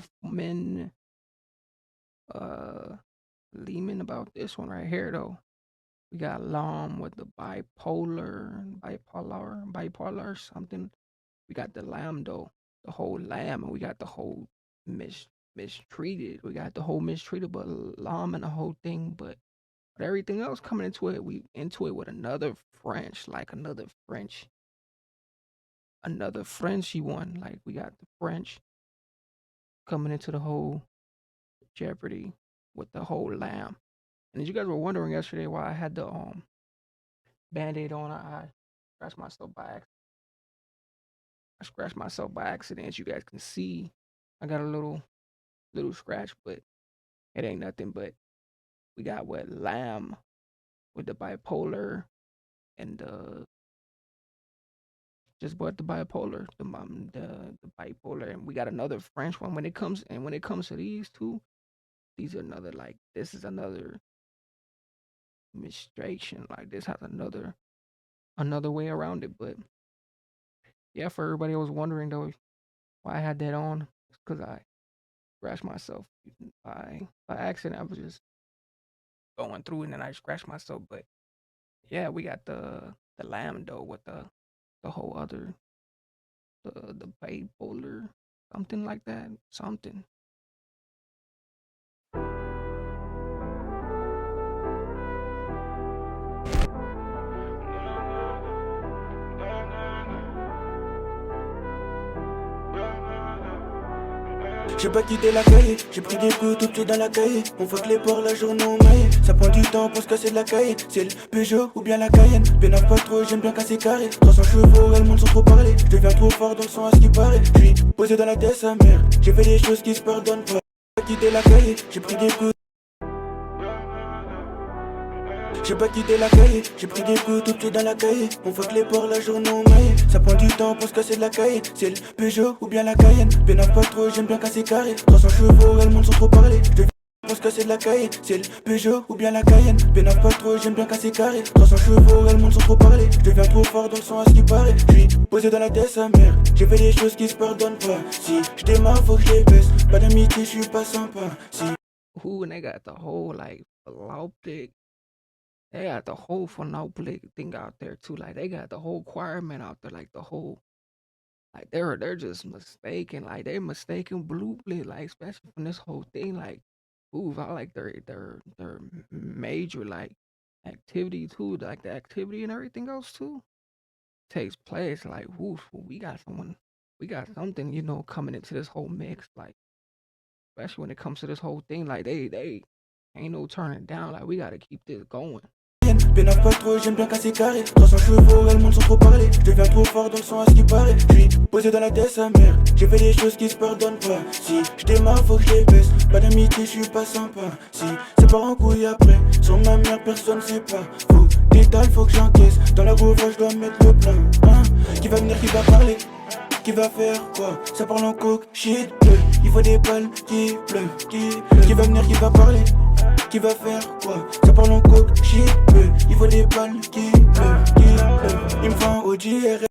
both men leaning about this one right here though. We got LAAM with the bipolar something. We got the LAAM though, the whole LAAM, and we got the whole mistreated. We got the whole mistreated, but LAAM and the whole thing. But everything else coming into it, we into it with another French, like another Frenchy one. Like we got the French coming into the whole Jeopardy with the whole LAAM. And as you guys were wondering yesterday why I had the band-aid on, I scratched myself by accident. I scratched myself by accident. As you guys can see, I got a little scratch, but it ain't nothing. But we got what LAAM with the bipolar and just but the bipolar, the bipolar, and we got another French one. When it comes to these two, these are another like this is another mistration. Like this has another way around it. But yeah, for everybody who was wondering though why I had that on, it's because I scratched myself by accident. I was just going through and then I scratched myself. But yeah, we got the lamb though with the whole other the bipolar something like that something. J'ai pas quitté la cahier, j'ai pris des coups tout pied dans la cahier. On voit que les ports la journée au maillet. Ça prend du temps pour se casser de la cahier. C'est le Peugeot ou bien la Cayenne. Pénave pas trop, j'aime bien casser carré. 300 chevaux, elles montent sans trop parler. Je deviens trop fort dans le son à ce qui paraît. J'suis posé dans la tête sa mère. J'ai fait des choses qui se pardonnent pas. J'ai pas quitté la cahier, j'ai pris des coups. J'ai pas quitté la cahier, j'ai pris des coups tout pied dans la cahier. On voit que les ports la journée au maillet. Ça prend du temps pour se casser de la cahier. C'est le Peugeot ou bien la Cayenne. Pénave pas trop, j'aime bien casser carré. 300 chevaux, elles montent sans trop parler. Je deviens pour se casser de la cahier. C'est le Peugeot ou bien la Cayenne. Pénave pas trop, j'aime bien casser carré. 300 chevaux, elles montent sans trop parler. Je deviens trop fort dans le son à ce qui paraît. J'suis posé dans la tête sa mère. J'ai fait des choses qui se pardonnent pas. Si j'démarre, faut que j'les baisse. Pas d'amitié, j'suis pas sympa. Si Ooh, and they got the whole like Philoptic. They got the whole Philoptic thing out there too. Like they got the whole choirman out there. Like the whole like they're just mistaken. Like they're mistaken blue blit. Like especially from this whole thing. Like ooh, I like their major like activity too. Like the activity and everything else too takes place. Like ooh, we got something coming into this whole mix. Like especially when it comes to this whole thing. Like they ain't no turning down. Like we gotta keep this going. Pénave pas trop, j'aime bien casser carré. 300 chevaux, elles montent sans trop parler. Je deviens trop fort dans le son à ce qui paraît. J'suis posé dans la tête sa mère. J'ai fait des choses qui se pardonnent pas. Si j'démarre, faut que j'les baisse. Pas d'amitié, j'suis pas sympa. Si ça part en couille après, sans ma mère, personne sait pas. Faut détail, faut que j'encaisse. Dans la gauche, je dois mettre le plein. Hein? Qui va venir, qui va parler? Qui va faire quoi? Ça parle en coke, shit, bleu. Il faut des balles qui pleuvent, qui va venir, qui va parler? Qui va faire quoi? Ça parle en coke, shit, bleu. Il faut des balles qui pleuvent. Il me faut un OG.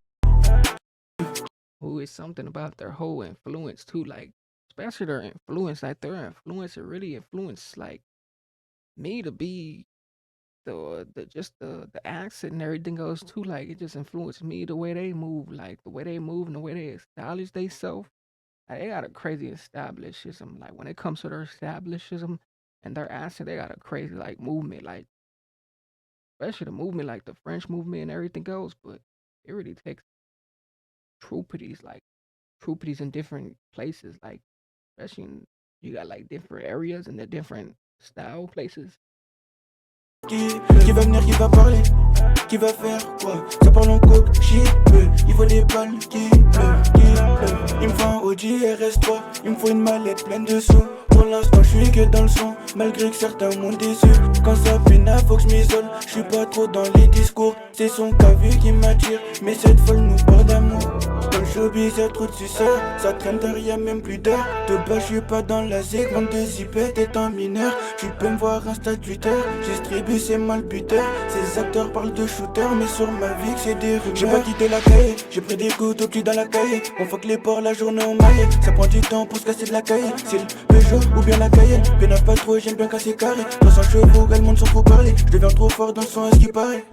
Ooh, it's something about their whole influence too. Like especially their influence. Like their influence, it really influenced like me to be the accent and everything else too. Like it just influenced me the way they move, like the way they move and the way they establish themselves. Like, they got a crazy establishism. Like when it comes to their establishism and their accent, they got a crazy like movement. Like especially the movement, like the French movement and everything else. But it really takes troupities in different places. Like especially you got like different areas and the different style places. Qui va venir, qui va parler? Qui va faire quoi? Ça parle en coke, shit, bleu. Il faut des balles qui pleuvent. Il me faut un OG RS3. Il me faut une mallette pleine de sous. Pour l'instant, je suis que dans le son. Malgré que certains m'ont déçu. Quand ça pénave, faut que je m'isole. Je suis pas trop dans les discours. C'est son cas vu qui m'attire. Mais cette folle nous parle d'amour. Comme showbiz, y'a trop de suceurs. Ça traîne derrière, même plus d'heures. De base, j'suis pas dans la zig. Vente de zipette étant mineur. Tu peux me voir Insta Twitter. J'distribue, c'est moi le buteur. Ces acteurs parlent de shooter, mais sur ma vie, c'est des rumeurs. J'ai pas quitté la cahier. J'ai pris des coups au cul dans la cahier. On fuck les porcs la journée en maillet. Ça prend du temps pour se casser de la cahier. C'est le Peugeot ou bien la Cayenne. Pénave pas trop, j'aime bien casser carré. 300 chevaux, le monde s'en faut parler. Je deviens trop fort dans le son à ce qui paraît.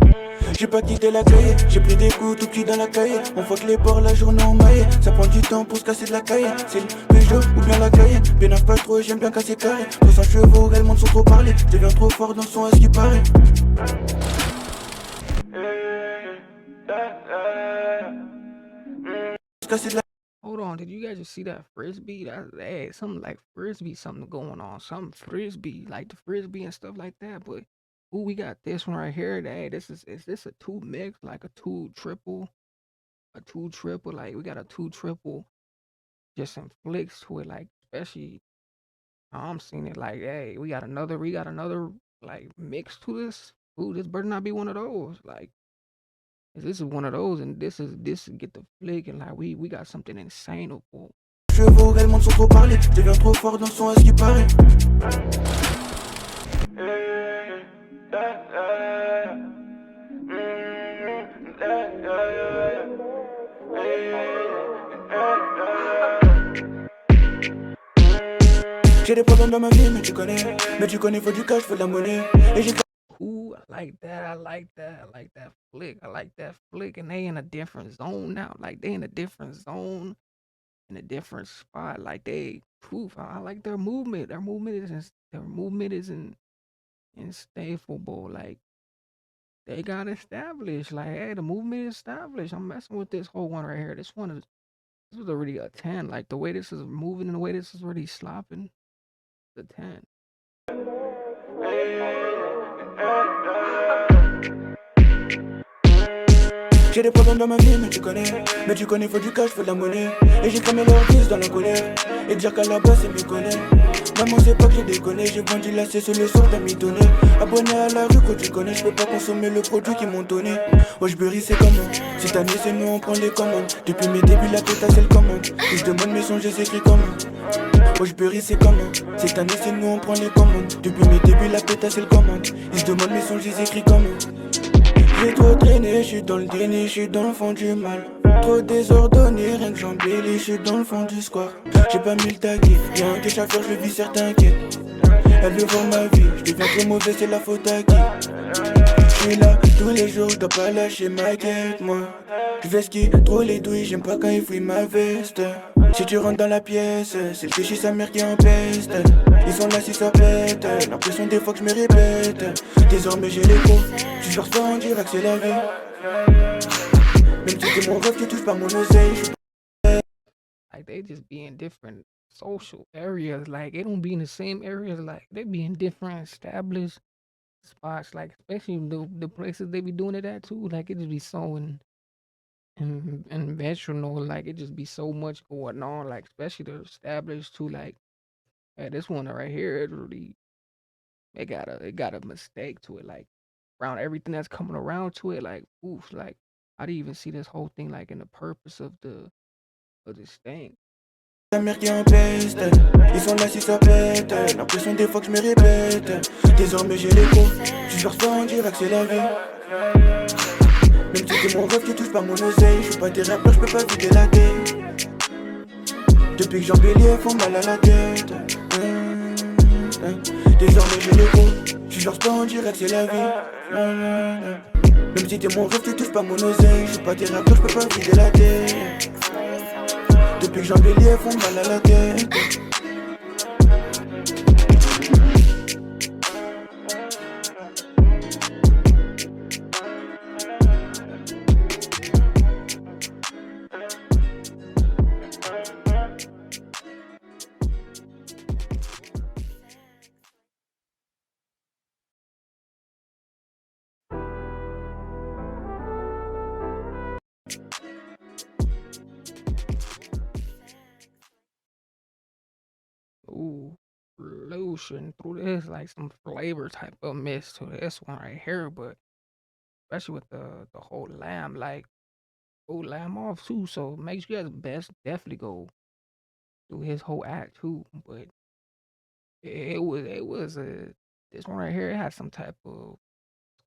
J'ai pas quitté la cahier, j'ai pris des coups tout petits dans la cahier. On fuck les porcs la journée en maillet. Ça prend du temps pour se casser de la cahier. C'est le Peugeot ou bien la Cayenne. Pénave pas trop, j'aime bien casser carré. 300 chevaux, le monde s'en faut parler. Je deviens trop fort dans le son à ce qui paraît. Se casser de la Hold on, did you guys just see that frisbee? That hey, something like frisbee, something going on, something frisbee, like the frisbee and stuff like that. But ooh, we got this one right here. Hey, is this a two mix, like a two triple, a two triple? Like we got a two triple, just some flicks to it, like especially I'm seeing it like, hey, we got another like mix to this. Ooh, this better not be one of those. Like, if this is one of those, and this is get the flick, and like we got something insane. chevaux, le monde s'en faut parler. Je deviens trop fort dans le son à ce qui paraît. J'ai des problèmes dans ma vie, mais tu connais, faut du cash, faut de la monnaie. Et j'ai Ooh, I like that. I like that. I like that flick. I like that flick. And they in a different zone now. Like they in a different zone, in a different spot. Like they poof. I like their movement. Their movement isn't unstable. Like they got established. Like, hey, the movement is established. I'm messing with this whole one right here. This was already a 10. Like the way this is moving and the way this is already slopping. The 10. J'ai des problèmes dans ma vie, mais tu connais, faut du cash, faut de la monnaie. Et j'ai cramé leur fils dans la colère. Et dire qu'à la base, c'est méconnaître. Maman, c'est pas que j'ai déconné, j'ai grandi lassé sur le sort d'un mitonné. Abonné à la rue, que tu connais, je peux pas consommer le produit qu'ils m'ont donné. Washbury, c'est comment? Cette année, c'est nous, on prend les commandes. Depuis mes débuts, la pétasse, c'est le commande. Et je demande mes songes, j'écris comment? Washbury, c'est comment? Cette année, c'est nous, on prend les commandes. Depuis mes débuts, la pétasse, c'est le commande. Et je demande mes songes, j'écris comment? J'ai trop traîné, j'suis dans le déni, j'suis dans le fond du mal. Trop désordonné, rien que j'embellis, j'suis dans le fond du square. J'ai pas mis le taquet, y'a un cache à faire, je vis certains quêtes. Elle veut voir ma vie, j'deviens trop mauvais, c'est la faute à qui? J'suis là tous les jours, j'dois pas lâcher ma quête, moi. J'vais ski, trop les douilles, j'aime pas quand il fouille ma veste. Si tu rentres dans la pièce, c'est le péché sa mère qui empeste. Ils sont là si ça pète, l'impression des fois que je me répète. Désormais j'ai l'écho, tu sors pas en direct, c'est la vie. Même si t'es mon rêve, tu touches pas mon oseille. Like they just be in different social areas. Like they don't be in the same areas. Like they be in different established spots. Like especially the places they be doing it at too. Like it just be so inventional. Like it just be so much going on. Like especially the established too. Like hey, this one right here, it really it got a mistake to it. Like around everything that's coming around to it. Like oof. Like I didn't even see this whole thing like in the purpose of this thing. La mère qui empeste, ils sont là si ça pète. L'impression des fois que je me répète. Désormais j'ai l'écho, tu sors pas en direct, c'est la vie. Même si t'es mon rêve, tu touches pas mon oseille. J'suis pas tes rappeurs, j'peux pas vider la tête. Depuis que j'embellis, elles font mal à la tête. Désormais j'ai l'écho, tu sors pas en direct, c'est la vie. Même si t'es mon rêve, tu touches pas mon oseille. J'suis pas tes rappeurs, j'peux pas vider la tête. Depuis que j'embellis, elles font mal à la tête. Ooh, lotion through this, like some flavor type of mist to this one right here, but especially with the whole lamb, like go LAAM off too. So make sure you guys best definitely go do his whole act too. But it was a this one right here. It had some type of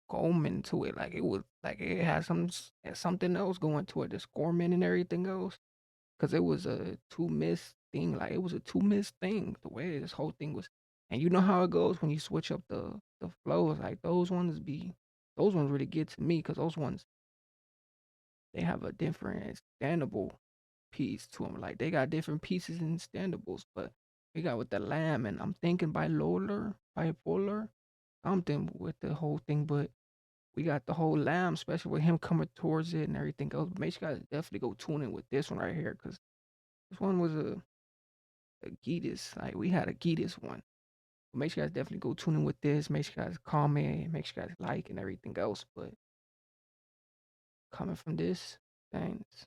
Goldman to it. Like it was like it had something else going to it. The scoreman and everything else. Cause it was a two miss thing. Like it was a two miss thing. The way this whole thing was, and you know how it goes when you switch up the flows. Like those ones really get to me because those ones they have a different standable piece to them. Like they got different pieces and standables, but we got with the lamb, and I'm thinking bipolar, something with the whole thing, but we got the whole lamb, especially with him coming towards it and everything else. But make sure you guys definitely go tune in with this one right here, because this one was a Gitas. Like we had a Gitas one. But make sure you guys definitely go tune in with this. Make sure you guys comment, make sure you guys like and everything else. But coming from this, thanks.